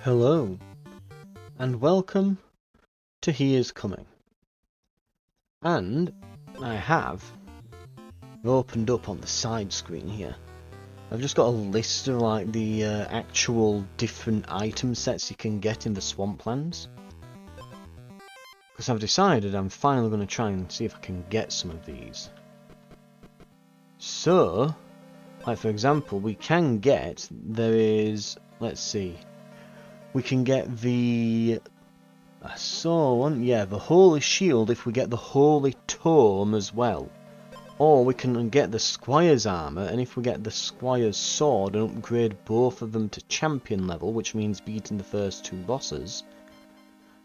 Hello, and welcome to He Is Coming. And I have opened up on the side screen here. I've just got a list of like the actual different item sets you can get in the swamplands. Because I've decided I'm finally going to try and see if I can get some of these. So, like for example, we can get, let's see, we can get the, I saw one, yeah, the Holy Shield if we get the Holy Tome as well. Or we can get the Squire's Armour, and if we get the Squire's Sword and upgrade both of them to champion level, which means beating the first two bosses,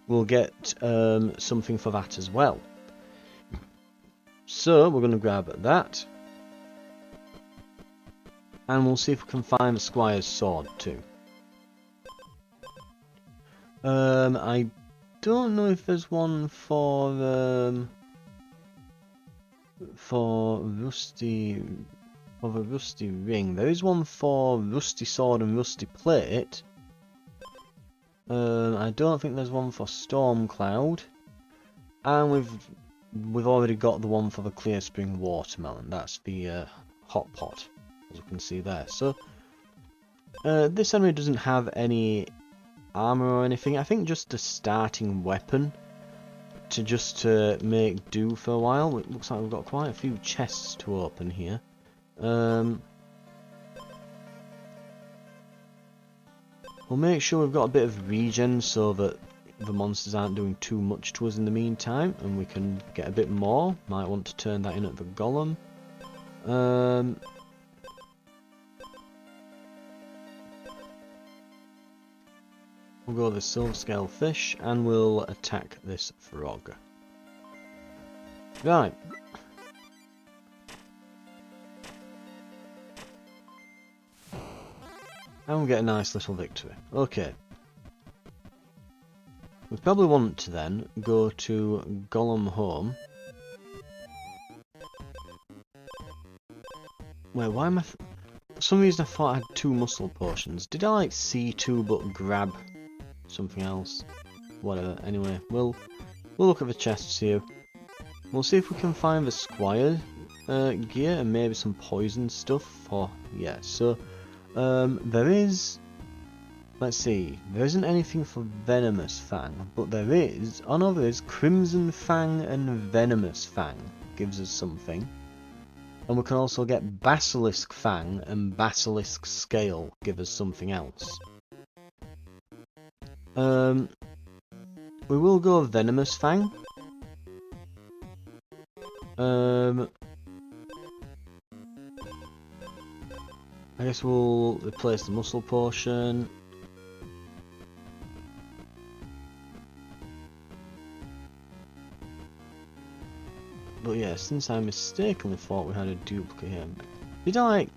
we'll get something for that as well. So we're going to grab that. And we'll see if we can find the Squire's Sword too. I don't know if there's one for the rusty ring. There is one for rusty sword and rusty plate. I don't think there's one for storm cloud. And we've already got the one for the clear spring watermelon. That's the hot pot, as you can see there. So this enemy doesn't have any armor or anything. I think just a starting weapon to make do for a while. It looks like we've got quite a few chests to open here. We'll make sure we've got a bit of regen so that the monsters aren't doing too much to us in the meantime, and we can get a bit more. Might want to turn that in at the golem. We'll go the silver scale fish and we'll attack this frog. Right. And we'll get a nice little victory. Okay. We probably want to then go to Golem Home. Wait, why am I... For some reason I thought I had 2 muscle potions. Did I like C2 but grab something else? Whatever. Anyway, we'll look at the chests here. We'll see if we can find the Squire gear and maybe some poison stuff. Yeah, so there is... Let's see, there isn't anything for Venomous Fang, but there is... Oh no, there is Crimson Fang and Venomous Fang gives us something. And we can also get Basilisk Fang and Basilisk Scale give us something else. We will go Venomous Fang. I guess we'll replace the muscle potion. But yeah, since I mistakenly thought we had a duplicate here. Did I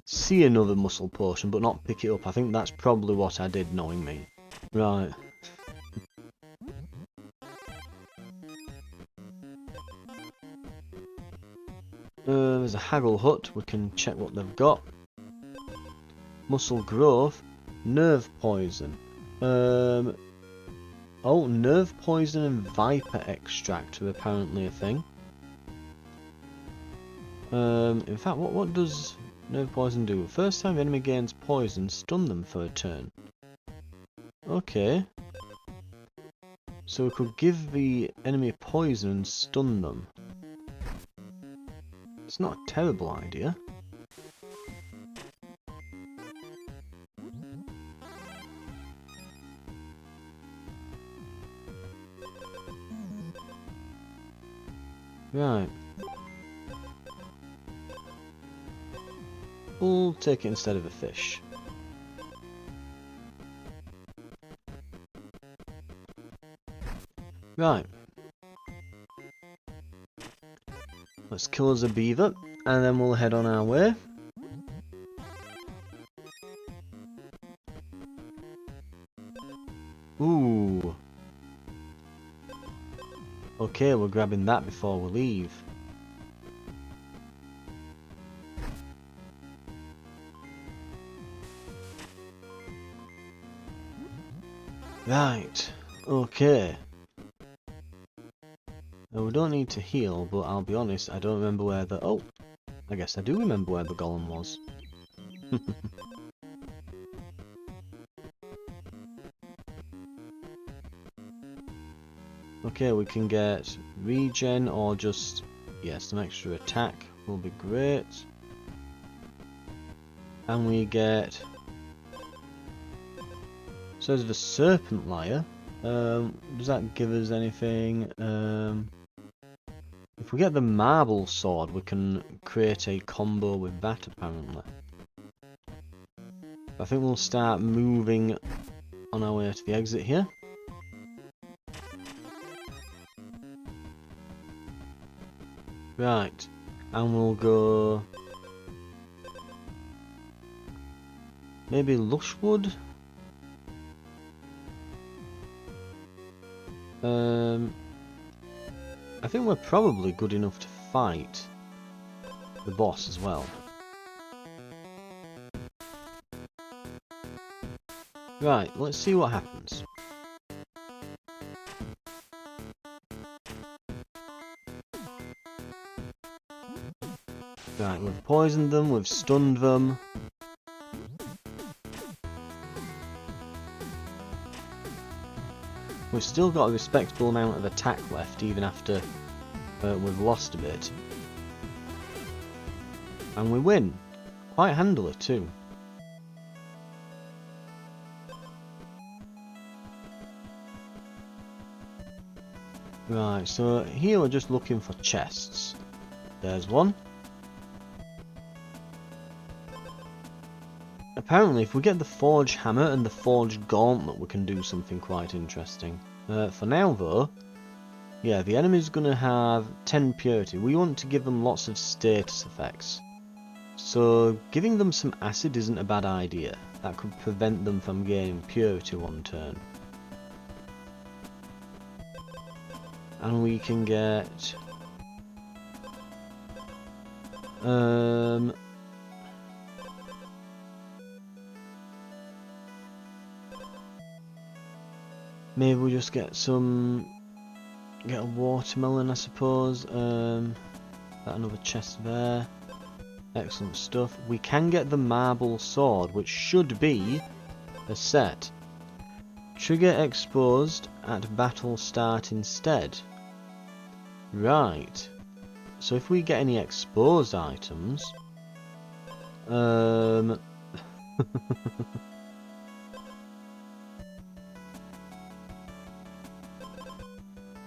see another muscle potion but not pick it up? I think that's probably what I did, knowing me. Right. There's a Haggle Hut, we can check what they've got. Muscle growth, nerve poison. Oh, nerve poison and viper extract are apparently a thing. In fact, what does nerve poison do? First time the enemy gains poison, stun them for a turn. Okay. So we could give the enemy poison and stun them. It's not a terrible idea. Right. We'll take it instead of a fish. Right. Let's kill us a beaver, and then we'll head on our way. Ooh. Okay, we're grabbing that before we leave. Right, okay. Now we don't need to heal, but I'll be honest, I don't remember where the... Oh! I guess I do remember where the golem was. Okay, we can get regen or just... yeah, some extra attack will be great. And we get... so there's the serpent lyre. Does that give us anything? If we get the marble sword, we can create a combo with that apparently. I think we'll start moving on our way to the exit here. Right, and we'll go... maybe Lushwood? I think we're probably good enough to fight the boss as well. Right, let's see what happens. Right, we've poisoned them, we've stunned them. We've still got a respectable amount of attack left, even after we've lost a bit. And we win. Quite handily too. Right, so here we're just looking for chests. There's one. Apparently, if we get the Forge Hammer and the Forge Gauntlet, we can do something quite interesting. For now, though, yeah, the enemy's going to have 10 purity. We want to give them lots of status effects. So, giving them some acid isn't a bad idea. That could prevent them from gaining purity one turn. And we can get... maybe we just get some... get a watermelon, I suppose. Got another chest there. Excellent stuff. We can get the marble sword, which should be a set. Trigger exposed at battle start instead. Right. So if we get any exposed items...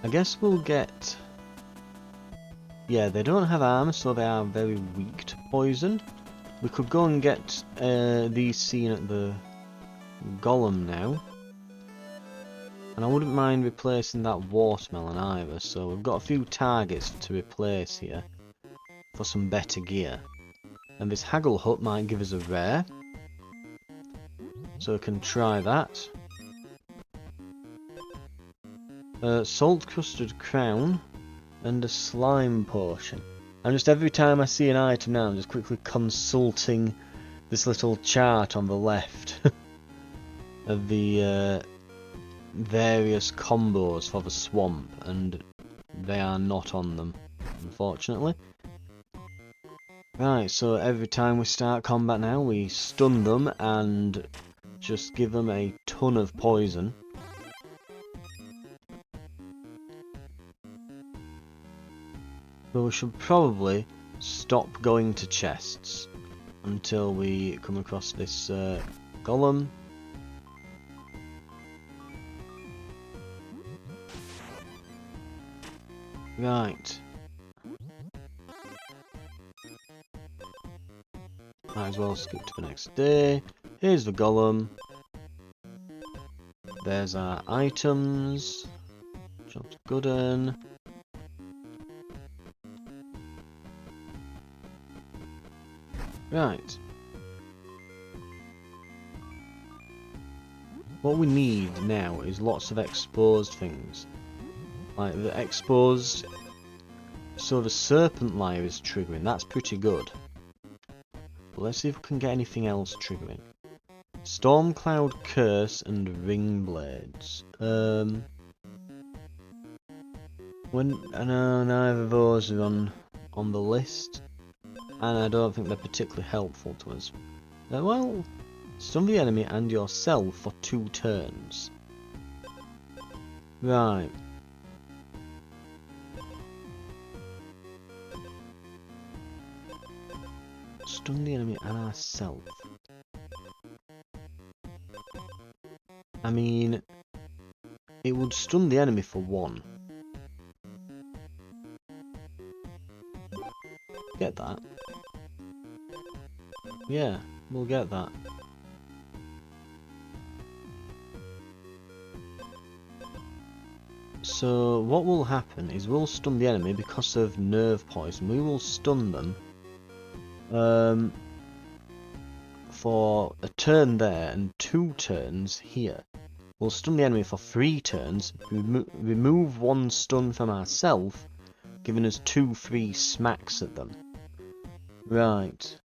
I guess we'll get... yeah, they don't have armor, so they are very weak to poison. We could go and get these seen at the golem now. And I wouldn't mind replacing that watermelon either, so we've got a few targets to replace here for some better gear. And this haggle hut might give us a rare, so we can try that. Salt custard crown and a slime potion. And just every time I see an item now, I'm just quickly consulting this little chart on the left of the various combos for the swamp, and they are not on them, unfortunately. Right, so every time we start combat now, we stun them and just give them a ton of poison. So we should probably stop going to chests until we come across this golem. Right. Might as well skip to the next day. Here's the golem. There's our items. Job's gooden. Right. What we need now is lots of exposed things. Like the exposed... so the serpent lyre is triggering. That's pretty good. But let's see if we can get anything else triggering. Storm Cloud Curse and Ring Blades. I know neither of those are on the list, and I don't think they're particularly helpful to us. Well, stun the enemy and yourself for 2 turns. Right. Stun the enemy and ourselves. I mean, it would stun the enemy for 1. Get that? Yeah, we'll get that. So what will happen is we'll stun the enemy because of nerve poison. We will stun them for a turn there and 2 turns here. We'll stun the enemy for 3 turns, remove 1 stun from ourselves, giving us 2 free smacks at them. Right.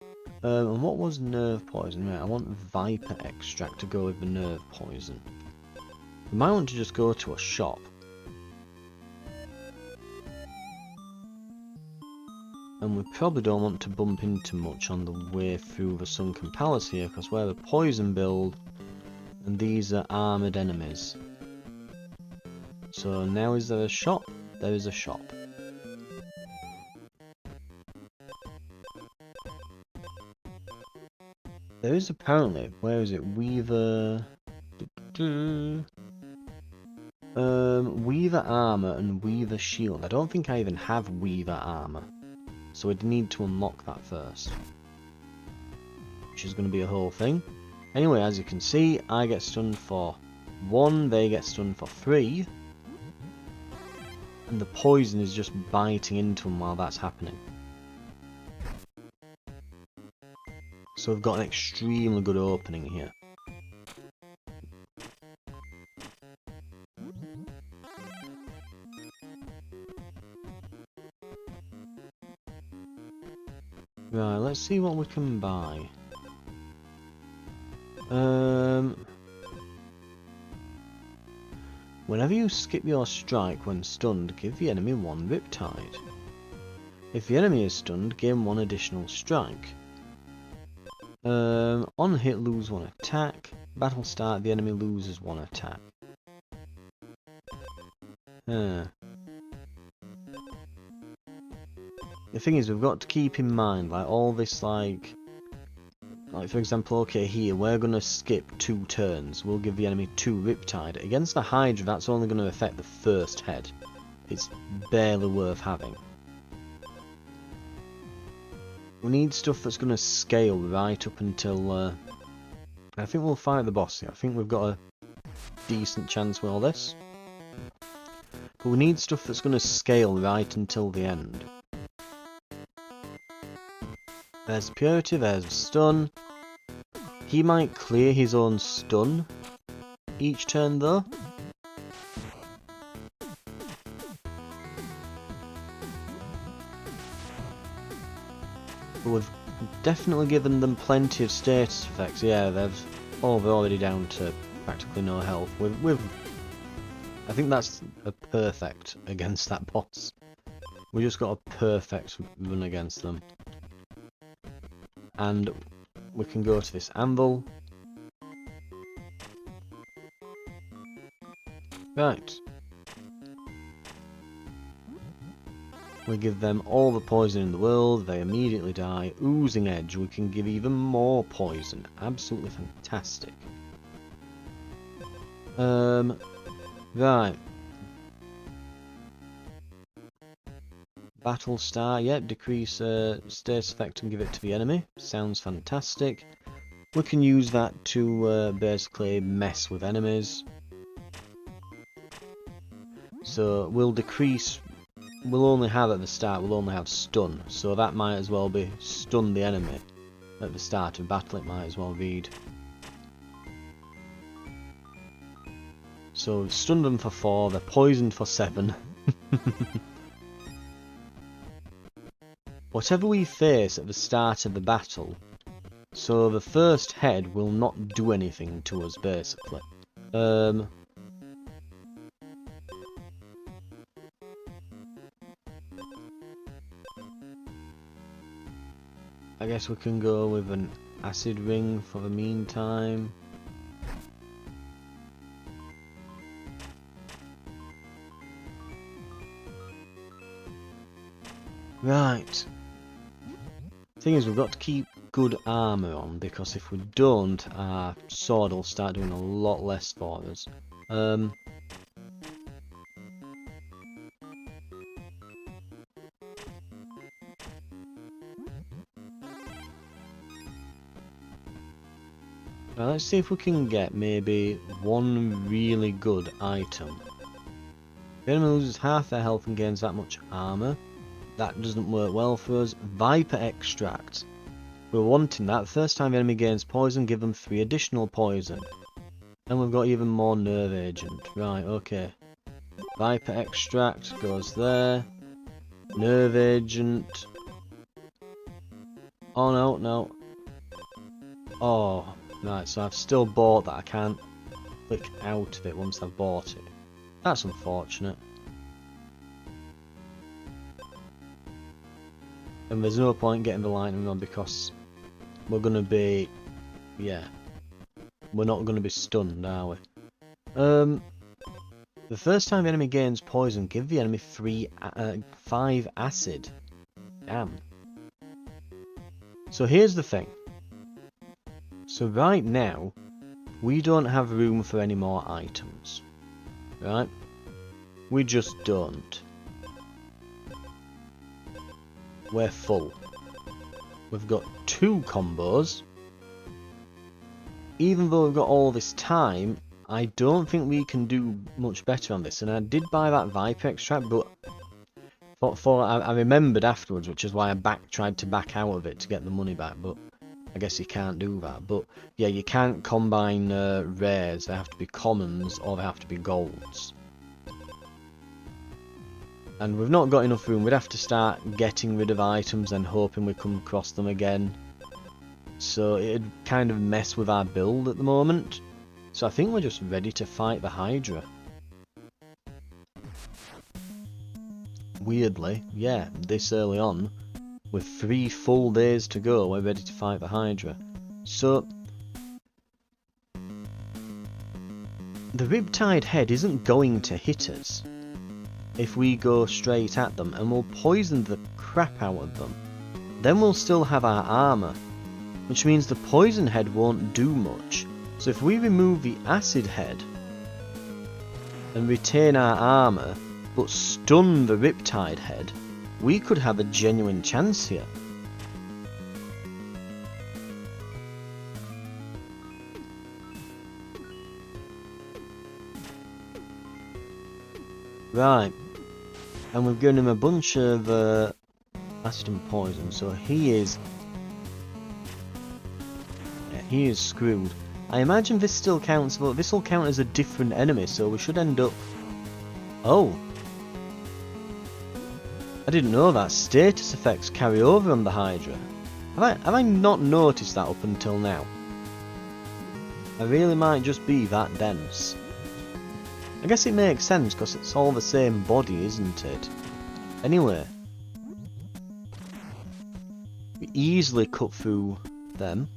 And what was nerve poison? Right, I want Viper extract to go with the nerve poison. We might want to just go to a shop. And we probably don't want to bump into much on the way through the sunken palace here, because we're a poison build, and these are armoured enemies. So now is there a shop? There is a shop. There is apparently, where is it? Weaver... Weaver armour and Weaver shield. I don't think I even have Weaver armour. So we'd need to unlock that first. Which is going to be a whole thing. Anyway, as you can see, I get stunned for 1, they get stunned for 3. And the poison is just biting into them while that's happening. So we've got an extremely good opening here. Right, let's see what we can buy. Whenever you skip your strike when stunned, give the enemy 1 Riptide. If the enemy is stunned, gain 1 additional strike. On hit, lose 1 attack. Battle start, the enemy loses 1 attack. The thing is, we've got to keep in mind, like, all this, like for example, okay, here, we're going to skip 2 turns. We'll give the enemy 2 Riptide. Against the Hydra, that's only going to affect the first head. It's barely worth having. We need stuff that's going to scale right up until... I think we'll fight the boss here. I think we've got a decent chance with all this. But we need stuff that's going to scale right until the end. There's Purity, there's Stun. He might clear his own stun each turn though. But we've definitely given them plenty of status effects. Yeah, they're already down to practically no health. I think that's a perfect against that boss. We just got a perfect run against them. And we can go to this anvil. Right. We give them all the poison in the world, they immediately die. Oozing Edge, we can give even more poison. Absolutely fantastic. Right. Battle Star, yep, decrease status effect and give it to the enemy. Sounds fantastic. We can use that to basically mess with enemies. So we'll only have at the start, we'll only have stun. So that might as well be stun the enemy at the start of battle, it might as well read. So we've stunned them for 4, they're poisoned for 7. Whatever we face at the start of the battle, So the first head will not do anything to us, basically. I guess we can go with an acid ring for the meantime. Right. Thing is, we've got to keep good armour on, because if we don't, our sword will start doing a lot less for us. Now let's see if we can get maybe one really good item. The enemy loses half their health and gains that much armour. That doesn't work well for us. Viper extract. We're wanting that. The first time the enemy gains poison, give them 3 additional poison. And we've got even more nerve agent. Right, okay. Viper extract goes there. Nerve agent. Oh no, no. Oh, right, so I've still bought that. I can't click out of it once I've bought it. That's unfortunate. And there's no point getting the lightning on because we're going to be... yeah. We're not going to be stunned, are we? The first time the enemy gains poison, give the enemy 5 acid. Damn. So here's the thing. So right now, we don't have room for any more items. Right? We just don't. We're full. We've got 2 combos. Even though we've got all this time, I don't think we can do much better on this. And I did buy that Viper extract, but I remembered afterwards, which is why I tried to back out of it to get the money back. But I guess you can't do that. But yeah, you can't combine rares. They have to be commons or they have to be golds. And we've not got enough room. We'd have to start getting rid of items and hoping we come across them again. So it'd kind of mess with our build at the moment. So I think we're just ready to fight the Hydra. Weirdly, yeah, this early on, with 3 full days to go, we're ready to fight the Hydra. So the Riptide head isn't going to hit us if we go straight at them, and we'll poison the crap out of them. Then we'll still have our armour, which means the poison head won't do much. So if we remove the acid head and retain our armour, but stun the Riptide head, we could have a genuine chance here. Right. And we've given him a bunch of acid and poison, so he is... yeah, he is screwed. I imagine this still counts, but this will count as a different enemy, so we should end up... oh! I didn't know that. Status effects carry over on the Hydra. Have I not noticed that up until now? I really might just be that dense. I guess it makes sense, because it's all the same body, isn't it? Anyway. We easily cut through them.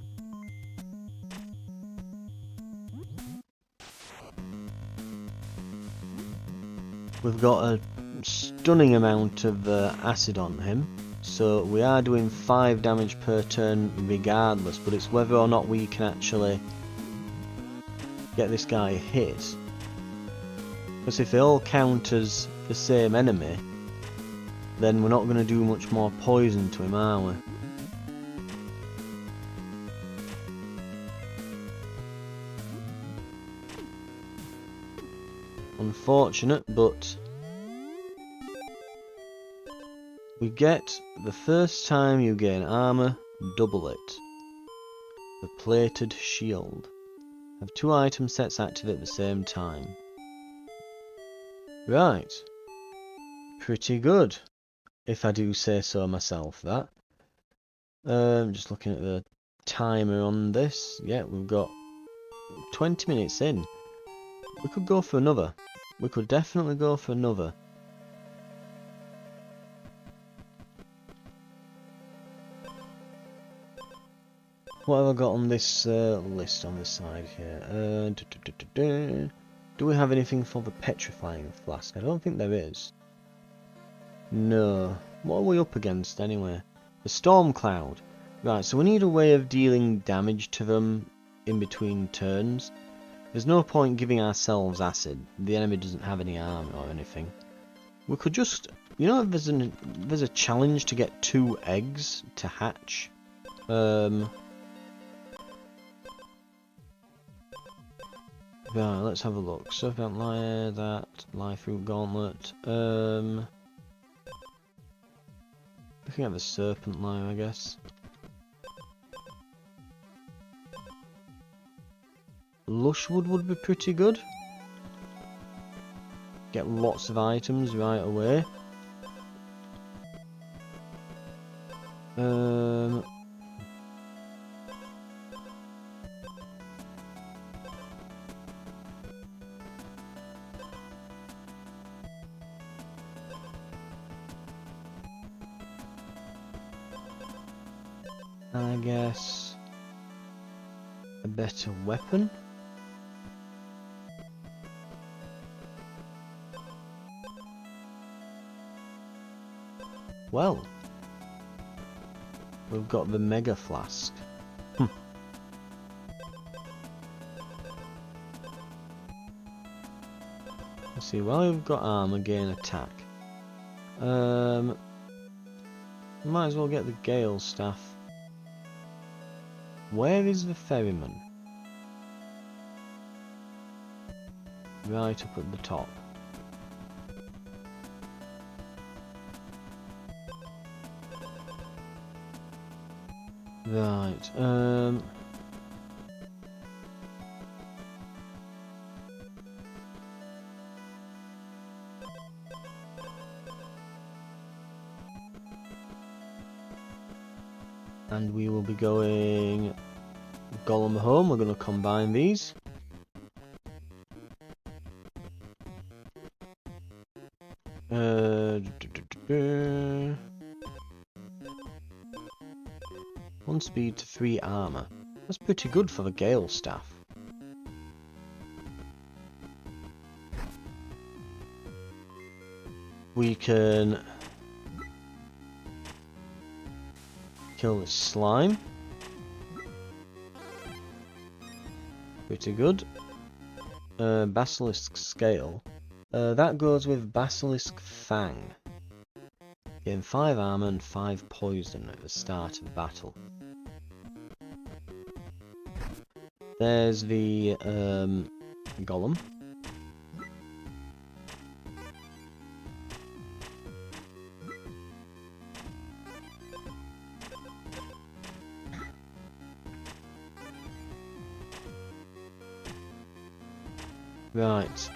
We've got a stunning amount of acid on him. So we are doing 5 damage per turn regardless, but it's whether or not we can actually get this guy hit. Because if they all count as the same enemy, then we're not going to do much more poison to him, are we? Unfortunate, but we get the first time you gain armor, double it. The plated shield. Have 2 item sets active at the same time. Right. Pretty good, if I do say so myself, that. Just looking at the timer on this. Yeah, we've got 20 minutes in. We could go for another. We could definitely go for another. What have I got on this list on the side here? Do we have anything for the petrifying flask? I don't think there is. No. What are we up against anyway? The storm cloud. Right, so we need a way of dealing damage to them in between turns. There's no point giving ourselves acid. The enemy doesn't have any armor or anything. We could just, you know, there's a challenge to get 2 eggs to hatch. Right, let's have a look. Serpent Lyre, that life root gauntlet. We can have a serpent lyre, I guess. Lushwood would be pretty good. Get lots of items right away. I guess a better weapon. Well, we've got the mega flask. Let's see, while we've got armor, gain attack. Might as well get the Gale staff. Where is the ferryman? Right up at the top. Right, and we will be going Golem home. We're going to combine these. One speed to 3 armor. That's pretty good for the Gale staff. We can kill this slime. Pretty good. Basilisk scale. That goes with Basilisk Fang. Gain 5 armor and 5 poison at the start of battle. There's the golem. Right.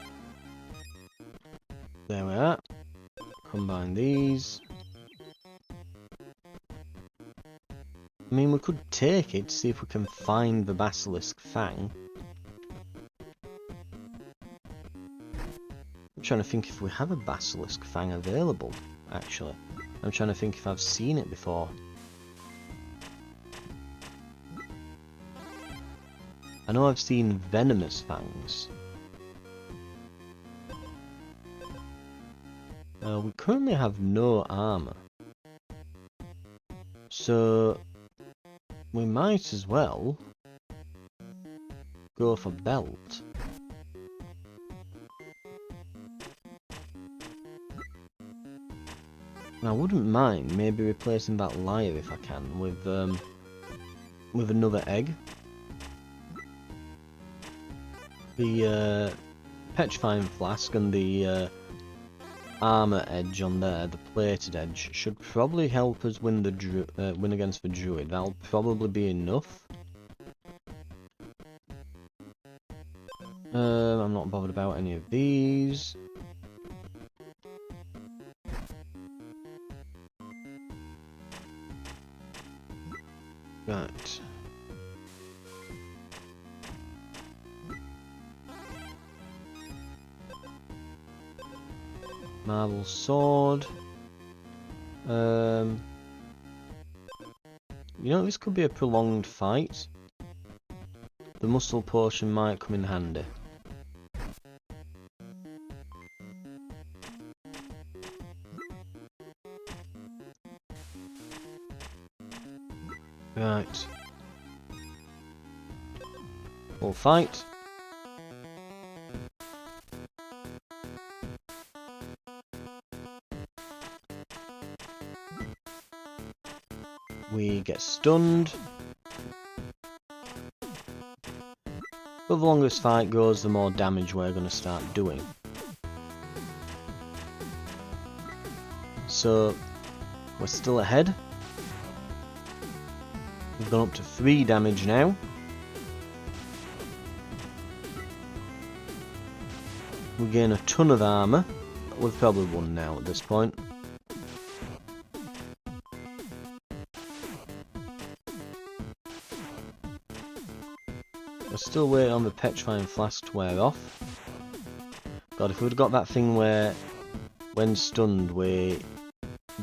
There we are. Combine these. I mean, we could take it, see if we can find the Basilisk Fang. I'm trying to think if we have a Basilisk Fang available, actually. I'm trying to think if I've seen it before. I know I've seen Venomous Fangs. We currently have no armor. So we might as well go for belt. I wouldn't mind maybe replacing that lyre if I can with another egg. The petrifying flask and the armor edge on there, the plated edge, should probably help us win the win against the druid. That'll probably be enough. I'm not bothered about any of these. Right. Marble sword. You know, this could be a prolonged fight. The muscle potion might come in handy. Right. We'll fight. We get stunned. But the longer this fight goes, the more damage we're going to start doing. So, we're still ahead. We've gone up to 3 damage now. We gain a ton of armour. We've probably won now at this point. We're still waiting on the petrifying flask to wear off. God, if we'd got that thing where, when stunned, we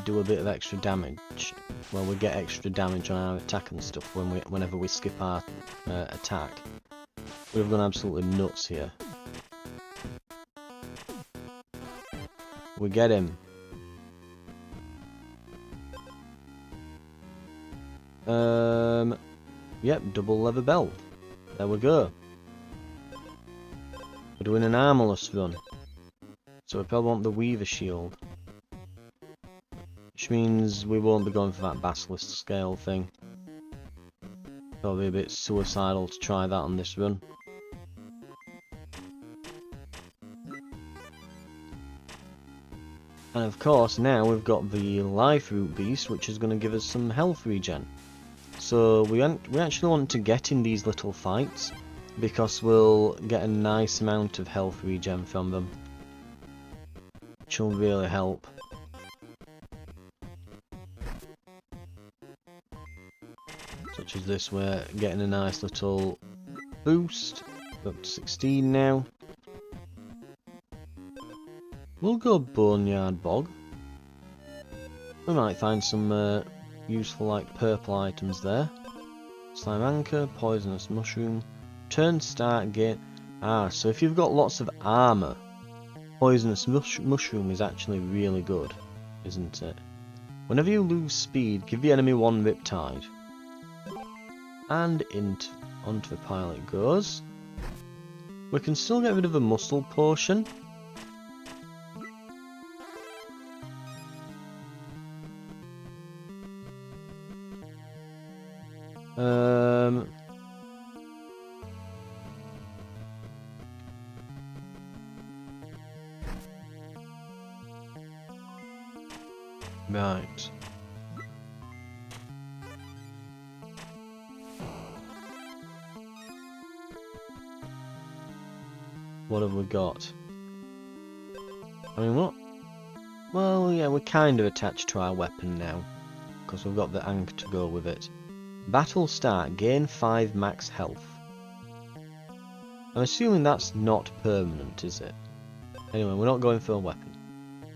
do a bit of extra damage. Well, we get extra damage on our attack and stuff whenever we skip our attack. We've gone absolutely nuts here. We get him. Yep, double leather belt. There we go. We're doing an armorless run. So we probably want the Weaver shield. Which means we won't be going for that basilisk scale thing. Probably a bit suicidal to try that on this run. And of course now we've got the life root beast, which is going to give us some health regen. So we actually want to get in these little fights, because we'll get a nice amount of health regen from them, which will really help. Such as this, we're getting a nice little boost. We're up to 16 now. We'll go Boneyard Bog. We might find some useful, like, purple items there. Slime Anchor, Poisonous Mushroom, Turn Start Gain. Ah, so if you've got lots of armour, Poisonous Mushroom is actually really good, isn't it? Whenever you lose speed, give the enemy 1 Riptide. And onto the pile it goes. We can still get rid of a muscle potion. Right. What have we got? I mean, what? Well, yeah, we're kind of attached to our weapon now, because we've got the anchor to go with it. Battle start, gain 5 max health. I'm assuming that's not permanent, is it? Anyway, we're not going for a weapon.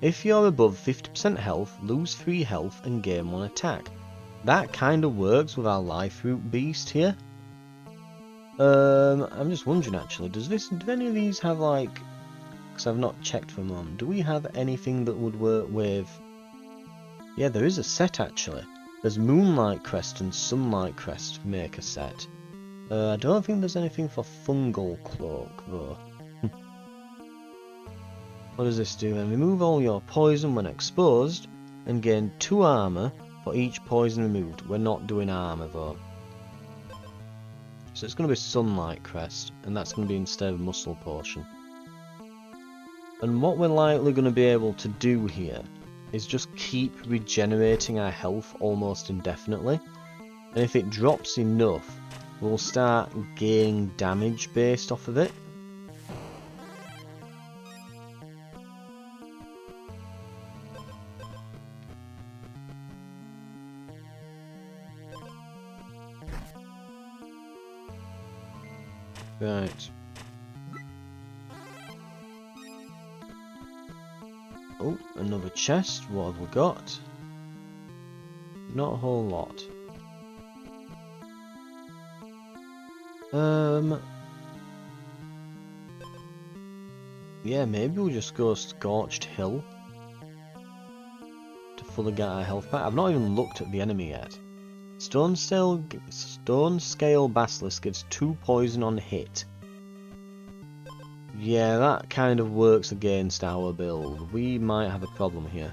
If you're above 50% health, lose 3 health and gain 1 attack. That kind of works with our life root beast here. I'm just wondering actually, do any of these have, like, because I've not checked for a moment, do we have anything that would work with... Yeah, there is a set actually. There's Moonlight Crest and Sunlight Crest make a set. I don't think there's anything for Fungal Cloak though. What does this do then? Remove all your poison when exposed and gain 2 armour for each poison removed. We're not doing armour though. So it's going to be Sunlight Crest, and that's going to be instead of Muscle Potion. And what we're likely going to be able to do here is just keep regenerating our health almost indefinitely. And if it drops enough, we'll start gaining damage based off of it. Right. Oh, another chest. What have we got? Not a whole lot. Yeah, maybe we'll just go Scorched Hill to fully get our health back. I've not even looked at the enemy yet. Stone Scale Basilisk gives 2 poison on hit. Yeah, that kind of works against our build. We might have a problem here.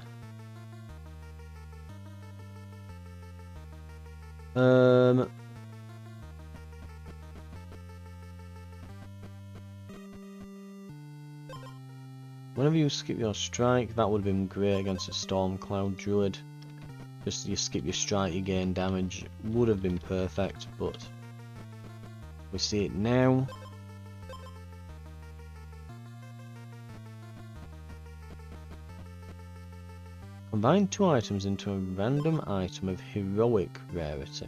Whenever you skip your strike, that would have been great against a Storm Cloud Druid. Just you skip your strike, you gain damage. Would have been perfect, but we see it now. Combine 2 items into a random item of heroic rarity.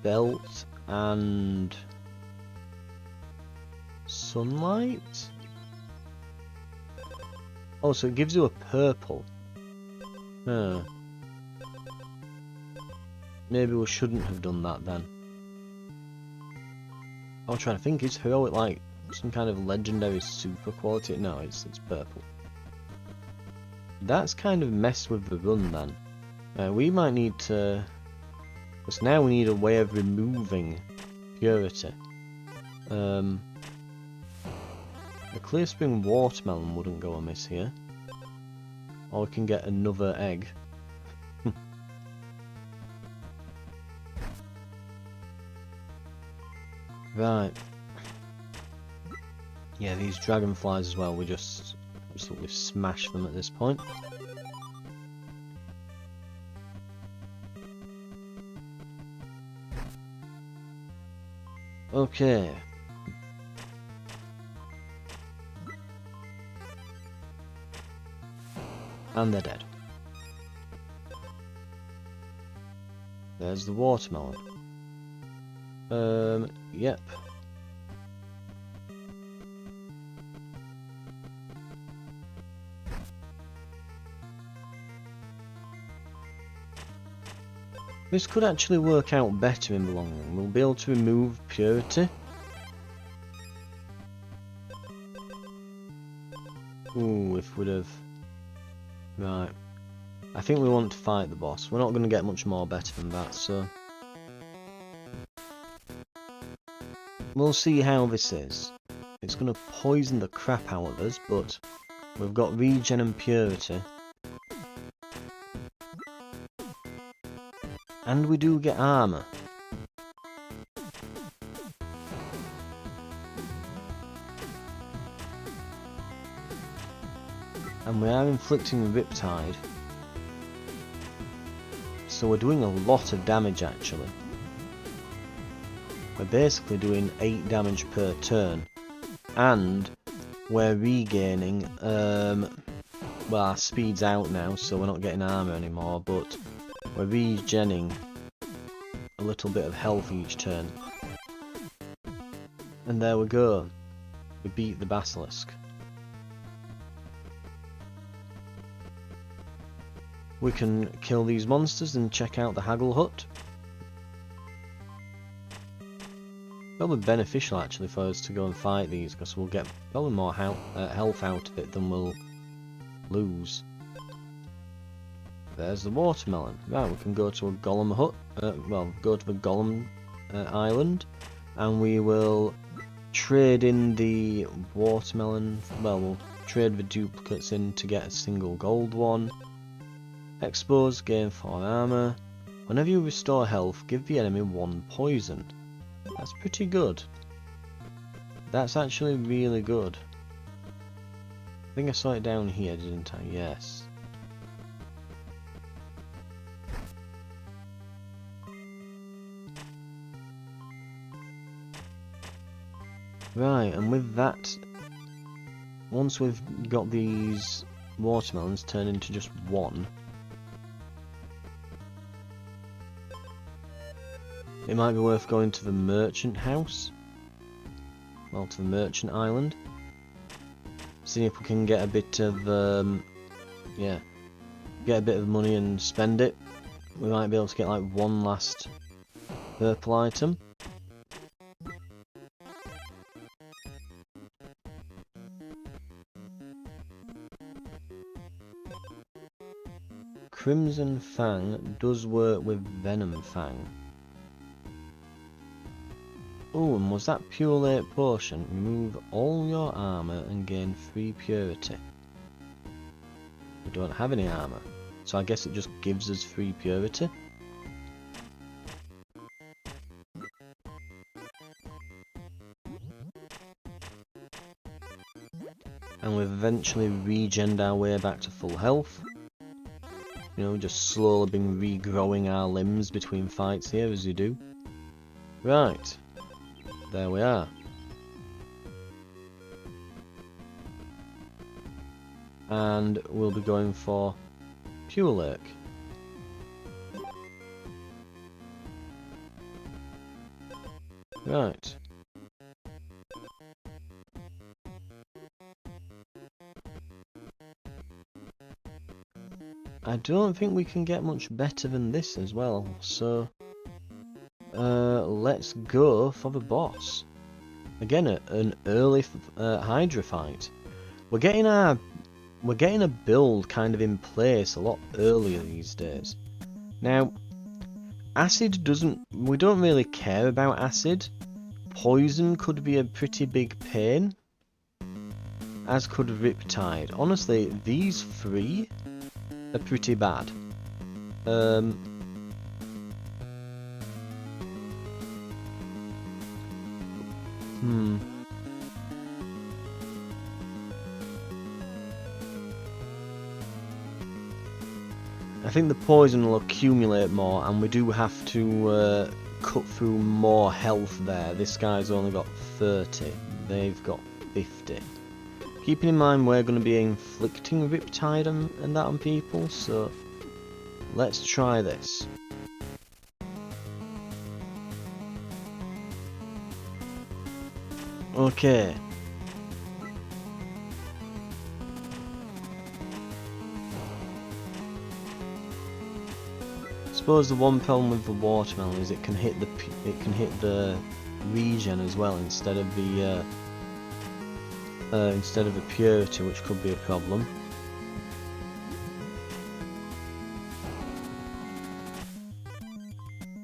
Belt and sunlight? Oh, so it gives you a purple. Huh. Maybe we shouldn't have done that then. I'm trying to think, is heroic like some kind of legendary super quality? No, it's purple. That's kind of messed with the run then. We might need to... because now we need a way of removing purity. A Clear Spring Watermelon wouldn't go amiss here. Or we can get another egg. Right. Yeah, these dragonflies as well, we just absolutely smash them at this point. Okay. And they're dead. There's the watermelon. Yep. This could actually work out better in the long run. We'll be able to remove purity. Ooh, if we'd have... Right. I think we want to fight the boss. We're not going to get much more better than that, so... We'll see how this is. It's going to poison the crap out of us, but we've got regen and purity. And we do get armour. And we are inflicting Riptide. So we're doing a lot of damage actually. We're basically doing 8 damage per turn. And we're regaining, well, our speed's out now, so we're not getting armour anymore, but we're regenning a little bit of health each turn. And there we go. We beat the Basilisk. We can kill these monsters and check out the Haggle Hut. Probably beneficial actually for us to go and fight these, because we'll get probably more health out of it than we'll lose. There's the watermelon. Right, we can go to a Golem Hut. Well, go to the Golem Island, and we will trade in the watermelon. Well, we'll trade the duplicates in to get a single gold one. Expose, gain 4 armor. Whenever you restore health, give the enemy 1 poison. That's pretty good. That's actually really good. I think I saw it down here, didn't I? Yes. Right, and with that, once we've got these watermelons turned into just 1, it might be worth going to the merchant house. Well, to the merchant island. See if we can get a bit of, yeah, get a bit of money and spend it. We might be able to get like one last purple item. Crimson Fang does work with Venom Fang. Oh, and was that Pure Late Potion? Remove all your armour and gain 3 purity. We don't have any armour, so I guess it just gives us 3 purity. And we've eventually regened our way back to full health. You know, just slowly been regrowing our limbs between fights here as you do. Right, there we are. And we'll be going for Pure Lake. Right. I don't think we can get much better than this as well, so let's go for the boss. Again, an early Hydra fight. We're getting a build kind of in place a lot earlier these days. Now, acid we don't really care about acid. Poison could be a pretty big pain, as could Riptide. Honestly, these 3 are pretty bad. I think the poison will accumulate more, and we do have to cut through more health there. This guy's only got 30, they've got 50. Keeping in mind we're going to be inflicting Riptide and that on people, so let's try this. Okay. I suppose the one problem with the watermelon is it can hit the regen as well instead of the purity, which could be a problem.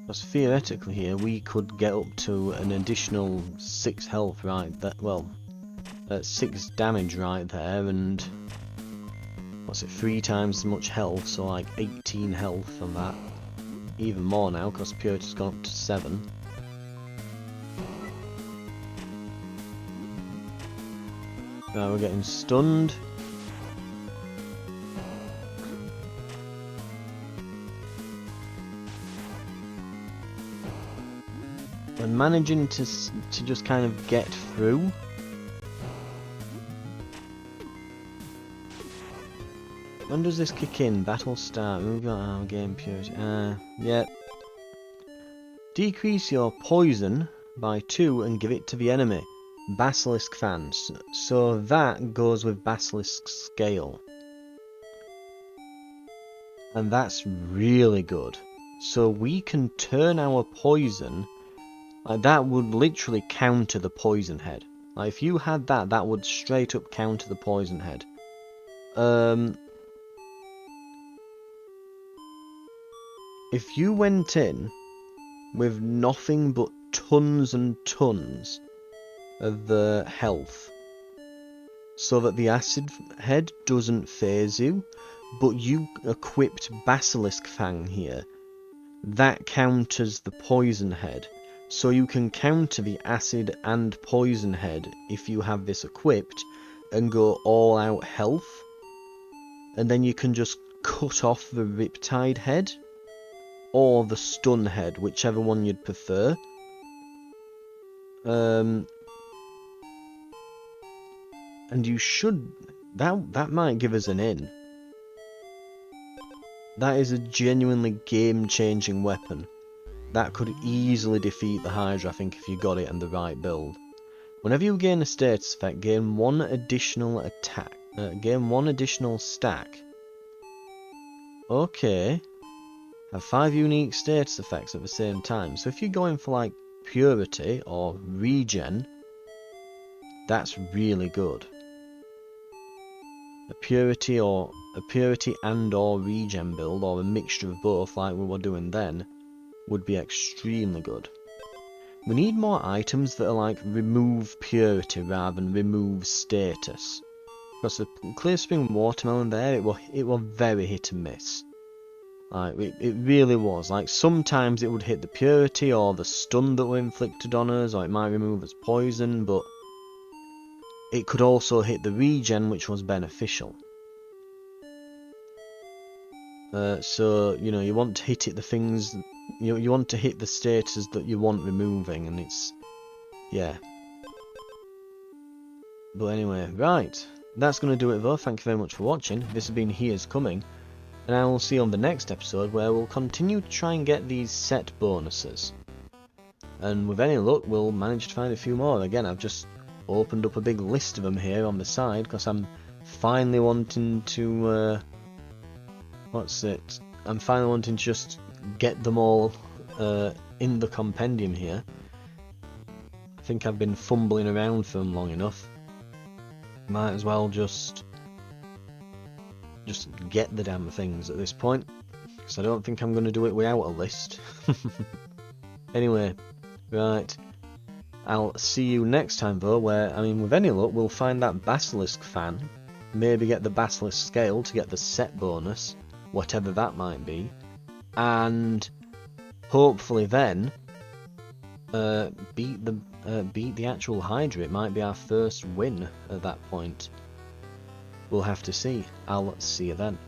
Because theoretically here we could get up to an additional 6 health right that 6 damage right there, and what's it, 3 times as much health, so like 18 health on that. Even more now because purity's gone up to 7. Now we're getting stunned. We're managing to just kind of get through. When does this kick in? Battle start. We've got our game purity. Yeah. Decrease your poison by 2 and give it to the enemy. Basilisk fans. So that goes with Basilisk Scale. And that's really good. So we can turn our poison. Like that would literally counter the poison head. Like if you had that, that would straight up counter the poison head. If you went in with nothing but tons and tons of the health, so that the acid head doesn't phase you, but you equipped Basilisk Fang here, that counters the poison head. So you can counter the acid and poison head if you have this equipped and go all out health, and then you can just cut off the Riptide head or the stun head, whichever one you'd prefer. And you should... That might give us an in. That is a genuinely game-changing weapon. that could easily defeat the Hydra, I think, if you got it and the right build. Whenever you gain a status effect, gain one additional attack. Gain one additional stack. Okay. Have 5 unique status effects at the same time. So if you're going for like purity or regen, that's really good. A purity and or regen build, or a mixture of both like we were doing then, would be extremely good. We need more items that are like remove purity rather than remove status. Because the clear spring watermelon there, it was very hit and miss. Like it really was. Like sometimes it would hit the purity or the stun that were inflicted on us, or it might remove as poison, but it could also hit the regen, which was beneficial. So you know, you want to hit it the things you want to hit the status that you want removing, and it's yeah. But anyway, right, that's going to do it though. Thank you very much for watching. This has been Here's Coming, and I will see you on the next episode where we'll continue to try and get these set bonuses. And with any luck, we'll manage to find a few more. Again, I've just opened up a big list of them here on the side because I'm finally wanting to I'm finally wanting to just get them all in the compendium here. I think I've been fumbling around for them long enough. Might as well just get the damn things at this point, because I don't think I'm going to do it without a list. Anyway, right, I'll see you next time though, where, I mean, with any luck, we'll find that basilisk fan, maybe get the basilisk scale to get the set bonus, whatever that might be, and hopefully then beat the actual Hydra. It might be our first win at that point. We'll have to see. I'll see you then.